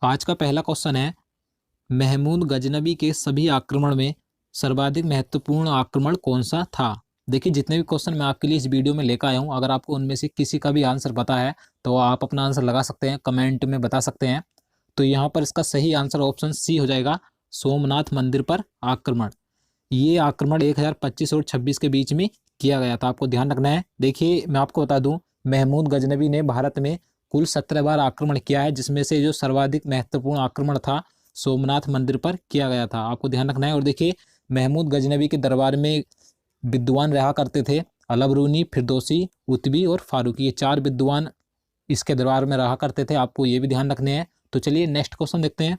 आज का पहला क्वेश्चन है, महमूद गजनबी के सभी आक्रमण में सर्वाधिक महत्वपूर्ण आक्रमण कौन सा था। देखिए, जितने भी क्वेश्चन मैं आपके लिए इस वीडियो में लेकर आया हूँ, अगर आपको उनमें से किसी का भी आंसर पता है तो आप अपना आंसर लगा सकते हैं, कमेंट में बता सकते हैं। तो यहाँ पर इसका सही आंसर ऑप्शन सी हो जाएगा, सोमनाथ मंदिर पर आक्रमण। ये आक्रमण 1025 और 26 के बीच में किया गया था, आपको ध्यान रखना है। देखिए, मैं आपको बता दूं, महमूद गजनबी ने भारत में कुल 17 बार आक्रमण किया है, जिसमें से जो सर्वाधिक महत्वपूर्ण आक्रमण था सोमनाथ मंदिर पर किया गया था, आपको ध्यान रखना है। और देखिए, महमूद गजनबी के दरबार में विद्वान रहा करते थे, अलबरूनी, फिरदौसी, उतबी और फारूकी, ये 4 विद्वान इसके दरबार में रहा करते थे, आपको ये भी ध्यान रखने हैं। तो चलिए नेक्स्ट क्वेश्चन देखते हैं।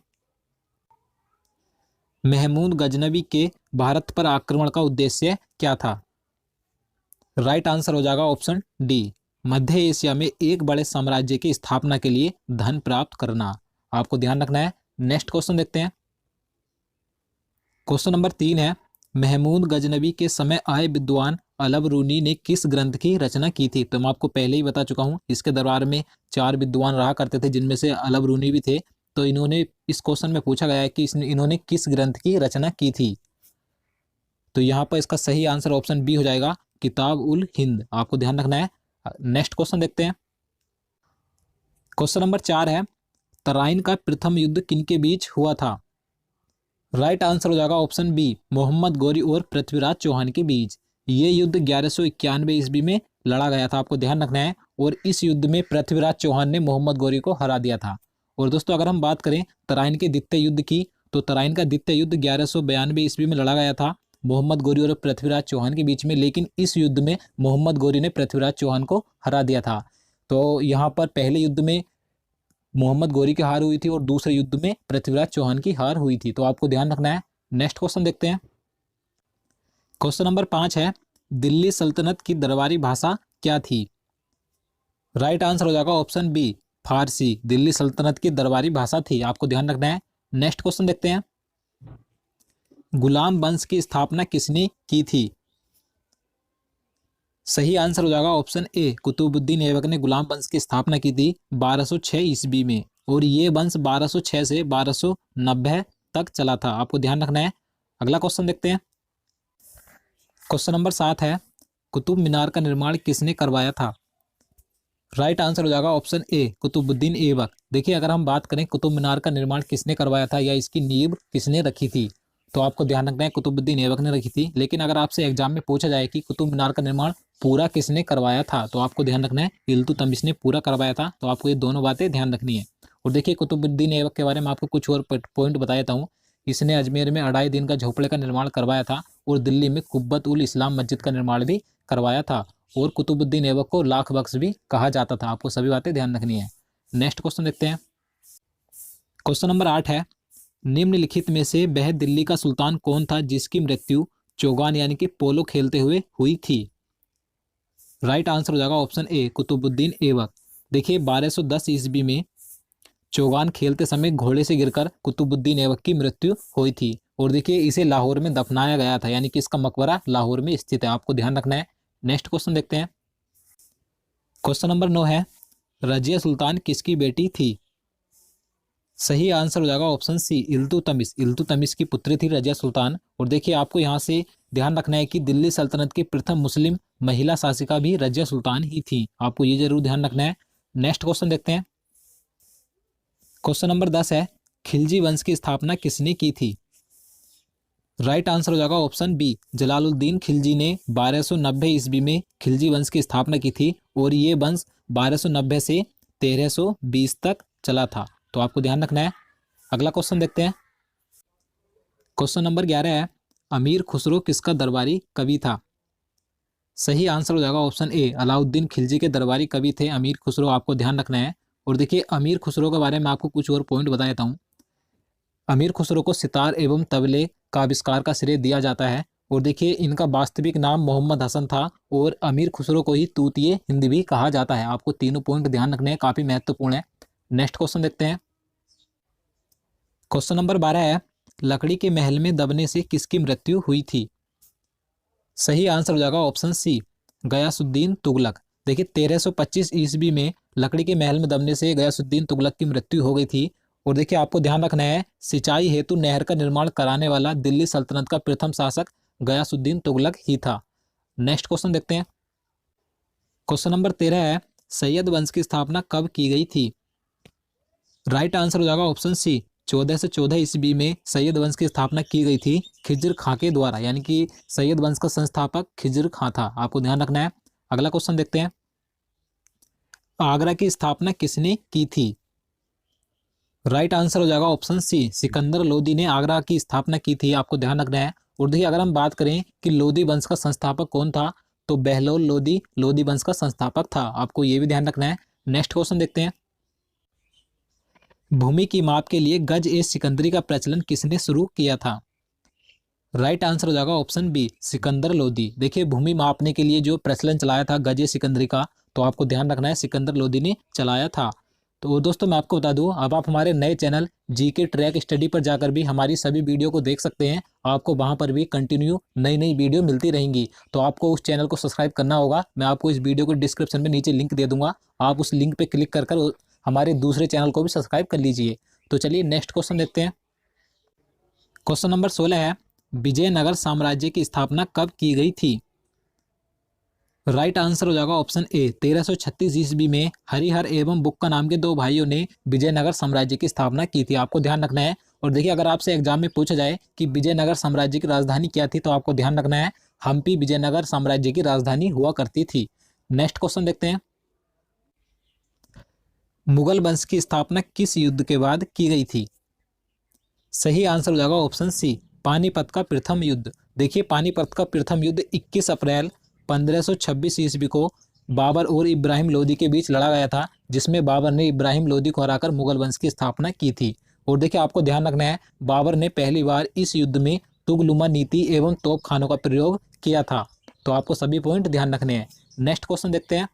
महमूद गजनबी के भारत पर आक्रमण का उद्देश्य क्या था। राइट आंसर हो जाएगा ऑप्शन डी, मध्य एशिया में एक बड़े साम्राज्य की स्थापना के लिए धन प्राप्त करना, आपको ध्यान रखना है। नेक्स्ट क्वेश्चन देखते हैं। क्वेश्चन नंबर 3 है, महमूद गजनबी के समय आए विद्वान अलबरूनी ने किस ग्रंथ की रचना की थी। तो मैं आपको पहले ही बता चुका हूं, इसके दरबार में 4 विद्वान रहा करते थे, जिनमें से अलबरूनी भी थे। तो इन्होंने, इस क्वेश्चन में पूछा गया है कि इन्होंने किस ग्रंथ की रचना की थी। तो यहाँ पर इसका सही आंसर ऑप्शन बी हो जाएगा, किताब उल हिंद, आपको ध्यान रखना है। नेक्स्ट क्वेश्चन देखते हैं। क्वेश्चन नंबर 4 है, तराइन का प्रथम युद्ध किनके बीच हुआ था। राइट आंसर हो जाएगा ऑप्शन बी, मोहम्मद गौरी और पृथ्वीराज चौहान के बीच। ये युद्ध 1191 ईस्वी में लड़ा गया था, आपको ध्यान रखना है। और इस युद्ध में पृथ्वीराज चौहान ने मोहम्मद गौरी को हरा दिया था। और दोस्तों, अगर हम बात करें तराइन के द्वितीय युद्ध की, तो तराइन का द्वितीय युद्ध 1192 ईस्वी में लड़ा गया था मोहम्मद गौरी और पृथ्वीराज चौहान के बीच में। लेकिन इस युद्ध में मोहम्मद गौरी ने पृथ्वीराज चौहान को हरा दिया था। तो यहाँ पर पहले युद्ध में मोहम्मद गौरी की हार हुई थी और दूसरे युद्ध में पृथ्वीराज चौहान की हार हुई थी, तो आपको ध्यान रखना है। नेक्स्ट क्वेश्चन देखते हैं। क्वेश्चन नंबर 5 है, दिल्ली सल्तनत की दरबारी भाषा क्या थी। राइट आंसर हो जाएगा ऑप्शन बी, फारसी, दिल्ली सल्तनत की दरबारी भाषा थी, आपको ध्यान रखना है। नेक्स्ट क्वेश्चन देखते हैं। गुलाम वंश की स्थापना किसने की थी। सही आंसर हो जाएगा ऑप्शन ए, कुतुबुद्दीन ऐबक ने गुलाम वंश की स्थापना की थी 1206 ईस्वी में। और ये वंश 1206 से 1290 तक चला था, आपको ध्यान रखना है। अगला क्वेश्चन देखते हैं। क्वेश्चन नंबर 7 है, कुतुब मीनार का निर्माण किसने करवाया था। राइट आंसर हो जाएगा ऑप्शन ए, कुतुबुद्दीन ऐबक। देखिए, अगर हम बात करें कुतुब मीनार का निर्माण किसने करवाया था या इसकी नींव किसने रखी थी, तो आपको ध्यान रखना है कुतुबुद्दीन ऐबक ने रखी थी। लेकिन अगर आपसे एग्जाम में पूछा जाए कि कुतुब मीनार का निर्माण पूरा किसने करवाया था, तो आपको ध्यान रखना है इल्तुतमिश ने पूरा करवाया था। तो आपको ये दोनों बातें ध्यान रखनी है। और देखिए, कुतुबुद्दीन ऐबक के बारे में आपको कुछ और पॉइंट बता देता हूँ। इसने अजमेर में 2.5 दिन का झोपड़े का निर्माण करवाया था और दिल्ली में कुब्बत उल इस्लाम मस्जिद का निर्माण भी करवाया था। और कुतुबुद्दीन ऐबक को लाख बख्श भी कहा जाता था, आपको सभी बातें ध्यान रखनी है। नेक्स्ट क्वेश्चन देखते हैं। क्वेश्चन नंबर 8 है, निम्नलिखित में से वह दिल्ली का सुल्तान कौन था जिसकी मृत्यु चौगान यानी कि पोलो खेलते हुए हुई थी। राइट आंसर हो जाएगा ऑप्शन ए, कुतुबुद्दीन ऐबक। देखिए, 1210 ईस्वी में चौगान खेलते समय घोड़े से गिरकर कुतुबुद्दीन ऐबक की मृत्यु हुई थी। और देखिए, इसे लाहौर में दफनाया गया था, यानी कि इसका मकबरा लाहौर में स्थित है, आपको ध्यान रखना है। नेक्स्ट क्वेश्चन देखते हैं। क्वेश्चन नंबर 9 है, रजिया सुल्तान किसकी बेटी थी। सही आंसर हो जाएगा ऑप्शन सी, इल्तुतमिश। इल्तुतमिश की पुत्री थी रजिया सुल्तान। और देखिए, आपको यहाँ से ध्यान रखना है कि दिल्ली सल्तनत की प्रथम मुस्लिम महिला शासिका भी रजिया सुल्तान ही थी, आपको ये जरूर ध्यान रखना है। नेक्स्ट क्वेश्चन देखते हैं। क्वेश्चन नंबर 10 है, खिलजी वंश की स्थापना किसने की थी। राइट आंसर हो जाएगा ऑप्शन बी, जलालुद्दीन खिलजी ने 1290 ईस्वी में खिलजी वंश की स्थापना की थी। और ये वंश 1290 से 1320 तक चला था, तो आपको ध्यान रखना है। अगला क्वेश्चन देखते हैं। क्वेश्चन नंबर 11 है, अमीर खुसरो किसका दरबारी कवि था। सही आंसर हो जाएगा ऑप्शन ए, अलाउद्दीन खिलजी के दरबारी कवि थे अमीर खुसरो, आपको ध्यान रखना है। और देखिए, अमीर खुसरो के बारे में आपको कुछ और पॉइंट बता देता हूँ। अमीर खुसरो को सितार एवं तबले का आविष्कार का श्रेय दिया जाता है। और देखिए, इनका वास्तविक नाम मोहम्मद हसन था और अमीर खुसरो को ही तूतिए हिंद भी कहा जाता है, आपको तीनों पॉइंट ध्यान रखने हैं, काफी महत्वपूर्ण है। नेक्स्ट क्वेश्चन देखते हैं। क्वेश्चन नंबर 12 है, लकड़ी के महल में दबने से किसकी मृत्यु हुई थी। सही आंसर हो जाएगा ऑप्शन सी, गयासुद्दीन तुगलक। देखिए, 1325 ईस्वी में लकड़ी के महल में दबने से गयासुद्दीन तुगलक की मृत्यु हो गई थी। और देखिए आपको ध्यान रखना है, सिंचाई हेतु नहर का निर्माण कराने वाला दिल्ली सल्तनत का प्रथम शासक गयासुद्दीन तुगलक ही था। नेक्स्ट क्वेश्चन देखते हैं। क्वेश्चन नंबर 13 है, सैयद वंश की स्थापना कब की गई थी? राइट आंसर हो जाएगा ऑप्शन सी, 1414 ईस्वी में सैयद वंश की स्थापना की गई थी खिज्र खां के द्वारा, यानी कि सैयद वंश का संस्थापक खिज्र खां था। आपको ध्यान रखना है। अगला क्वेश्चन देखते हैं, आगरा की स्थापना किसने की थी? राइट आंसर हो जाएगा ऑप्शन सी, सिकंदर लोदी ने आगरा की स्थापना की थी। आपको ध्यान रखना है। और देखिए अगर हम बात करें कि लोदी वंश का संस्थापक कौन था, तो बहलोल लोदी लोदी वंश का संस्थापक था। आपको ये भी ध्यान रखना है। नेक्स्ट क्वेश्चन देखते हैं, भूमि की माप के लिए गज ए सिकंदरी का प्रचलन किसने शुरू किया था? राइट आंसर हो जाएगा ऑप्शन बी, सिकंदर लोदी। देखिए भूमि मापने के लिए जो प्रचलन चलाया था गज ए सिकंदरी का, तो आपको ध्यान रखना है सिकंदर लोदी ने चलाया था। तो दोस्तों मैं आपको बता दूं, अब आप हमारे नए चैनल जीके ट्रैक स्टडी पर जाकर भी हमारी सभी वीडियो को देख सकते हैं। आपको वहां पर भी कंटिन्यू नई नई वीडियो मिलती रहेंगी। तो आपको उस चैनल को सब्सक्राइब करना होगा। मैं आपको इस वीडियो को डिस्क्रिप्शन में नीचे लिंक दे दूंगा, आप उस लिंक पर क्लिक कर हमारे दूसरे चैनल को भी सब्सक्राइब कर लीजिए। तो चलिए नेक्स्ट क्वेश्चन देखते हैं। क्वेश्चन नंबर 16 है, विजयनगर साम्राज्य की स्थापना कब की गई थी? राइट आंसर हो जाएगा ऑप्शन ए, 1336 ईस्वी में हरिहर एवं बुक्का नाम के दो भाइयों ने विजयनगर साम्राज्य की स्थापना की थी। आपको ध्यान रखना है। और देखिए अगर आपसे एग्जाम में पूछा जाए कि विजयनगर साम्राज्य की राजधानी क्या थी, तो आपको ध्यान रखना है हम्पी विजयनगर साम्राज्य की राजधानी हुआ करती थी। नेक्स्ट क्वेश्चन देखते हैं, मुगल वंश की स्थापना किस युद्ध के बाद की गई थी? सही आंसर हो जाएगा ऑप्शन सी, पानीपत का प्रथम युद्ध। देखिए पानीपत का प्रथम युद्ध 21 अप्रैल 1526 ईस्वी को बाबर और इब्राहिम लोदी के बीच लड़ा गया था, जिसमें बाबर ने इब्राहिम लोदी को हराकर मुगल वंश की स्थापना की थी। और देखिए आपको ध्यान रखना है, बाबर ने पहली बार इस युद्ध में तुगलुमा नीति एवं तोप खानों का प्रयोग किया था। तो आपको सभी पॉइंट ध्यान रखने हैं। नेक्स्ट क्वेश्चन देखते हैं।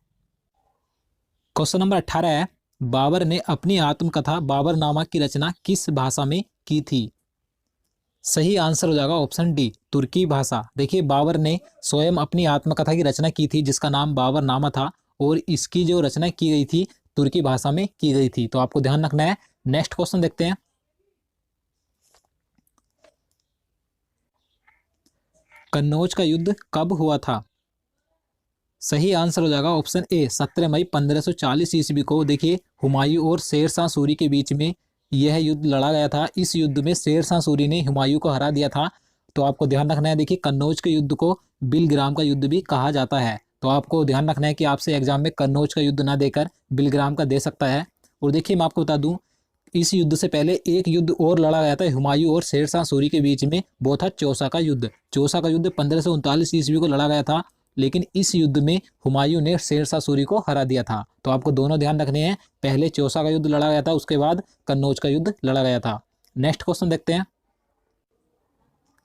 क्वेश्चन नंबर 18 है, बाबर ने अपनी आत्मकथा बाबरनामा की रचना किस भाषा में की थी? सही आंसर हो जाएगा ऑप्शन डी, तुर्की भाषा। देखिए बाबर ने स्वयं अपनी आत्मकथा की रचना की थी, जिसका नाम बाबरनामा था, और इसकी जो रचना की गई थी तुर्की भाषा में की गई थी। तो आपको ध्यान रखना है। नेक्स्ट क्वेश्चन देखते हैं। कन्नौज का युद्ध कब हुआ था? सही आंसर हो जाएगा ऑप्शन ए, 17 मई 1540 ईस्वी को। देखिए हुमायूं और शेर शाह सूरी के बीच में यह युद्ध लड़ा गया था। इस युद्ध में शेर शाह सूरी ने हुमायूं को हरा दिया था। तो आपको ध्यान रखना है। देखिए कन्नौज के युद्ध को बिलग्राम का युद्ध भी कहा जाता है। तो आपको ध्यान रखना है कि आपसे एग्जाम में कन्नौज का युद्ध ना देकर बिलग्राम का दे सकता है। और देखिए मैं आपको बता दूं, इस युद्ध से पहले एक युद्ध और लड़ा गया था हुमायूं और शेर शाह सूरी के बीच में, वो था चौसा का युद्ध। चौसा का युद्ध 1539 ईस्वी को लड़ा गया था, लेकिन इस युद्ध में हुमायूं ने शेर शाह सूरी को हरा दिया था। तो आपको दोनों ध्यान रखने हैं, पहले चौसा का युद्ध लड़ा गया था, उसके बाद कन्नौज का युद्ध लड़ा गया था। नेक्स्ट क्वेश्चन देखते हैं।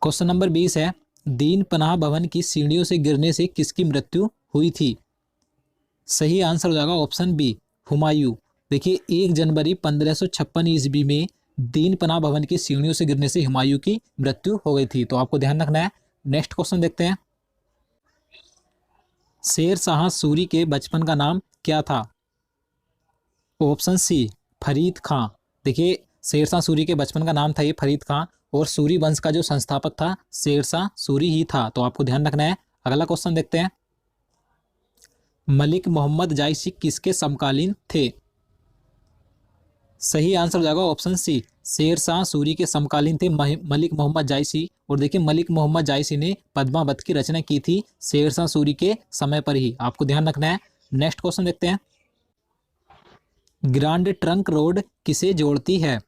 क्वेश्चन नंबर 20 है, दीन पनाह भवन की सीढ़ियों से गिरने से किसकी मृत्यु हुई थी? सही आंसर हो जाएगा ऑप्शन बी, हुमायूं। देखिए 1 जनवरी 1556 ईस्वी में दीन पनाह भवन की सीढ़ियों से गिरने से हुमायूं की मृत्यु हो गई थी। तो आपको ध्यान रखना है। नेक्स्ट क्वेश्चन देखते हैं। शेर शाह सूरी के बचपन का नाम क्या था? ऑप्शन सी, फरीद खां। देखिए शेर शाह सूरी के बचपन का नाम था ये फरीद खां, और सूरी वंश का जो संस्थापक था शेर शाह सूरी ही था। तो आपको ध्यान रखना है। अगला क्वेश्चन देखते हैं। मलिक मोहम्मद जायसी किसके समकालीन थे? सही आंसर हो जाएगा ऑप्शन सी, शेर शाह सूरी के समकालीन थे मलिक मोहम्मद जायसी। और देखिए मलिक मोहम्मद जायसी ने पद्मावत की रचना की थी शेर शाह सूरी के समय पर ही। आपको ध्यान रखना है। नेक्स्ट क्वेश्चन देखते हैं। ग्रांड ट्रंक रोड किसे जोड़ती है?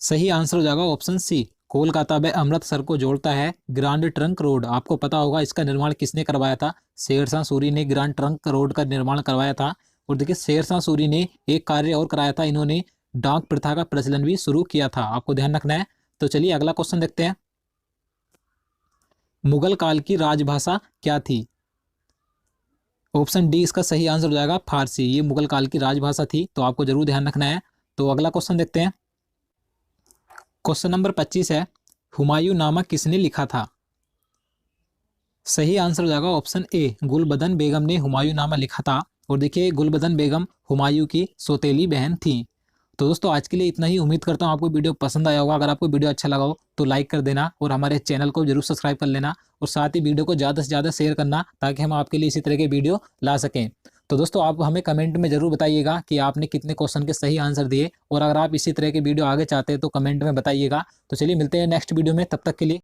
सही आंसर हो जाएगा ऑप्शन सी, कोलकाता व अमृतसर को जोड़ता है ग्रांड ट्रंक रोड। आपको पता होगा इसका निर्माण किसने करवाया था? शेर शाह सूरी ने ग्रांड ट्रंक रोड का निर्माण करवाया था। और देखिए शेर शाह सूरी ने एक कार्य और कराया था, इन्होंने डाक प्रथा का प्रचलन भी शुरू किया था। आपको ध्यान रखना है। तो चलिए अगला क्वेश्चन देखते हैं। मुगल काल की राजभाषा क्या थी? ऑप्शन डी इसका सही आंसर हो जाएगा, फारसी। ये मुगल काल की राजभाषा थी। तो आपको जरूर ध्यान रखना है। तो अगला क्वेश्चन देखते हैं। क्वेश्चन नंबर 25 है, हुमायूं नामा किसने लिखा था? सही आंसर हो जाएगा ऑप्शन ए, गुलबदन बेगम ने हुमायूं नामा लिखा था। और देखिए गुलबदन बेगम हुमायूं की सौतेली बहन थी। तो दोस्तों आज के लिए इतना ही। उम्मीद करता हूँ आपको वीडियो पसंद आया होगा। अगर आपको वीडियो अच्छा लगा हो तो लाइक कर देना और हमारे चैनल को जरूर सब्सक्राइब कर लेना और साथ ही वीडियो को ज़्यादा से ज़्यादा शेयर करना ताकि हम आपके लिए इसी तरह के वीडियो ला सकें। तो दोस्तों आप हमें कमेंट में ज़रूर बताइएगा कि आपने कितने क्वेश्चन के सही आंसर दिए और अगर आप इसी तरह के वीडियो आगे चाहते हैं तो कमेंट में बताइएगा। तो चलिए मिलते हैं नेक्स्ट वीडियो में, तब तक के लिए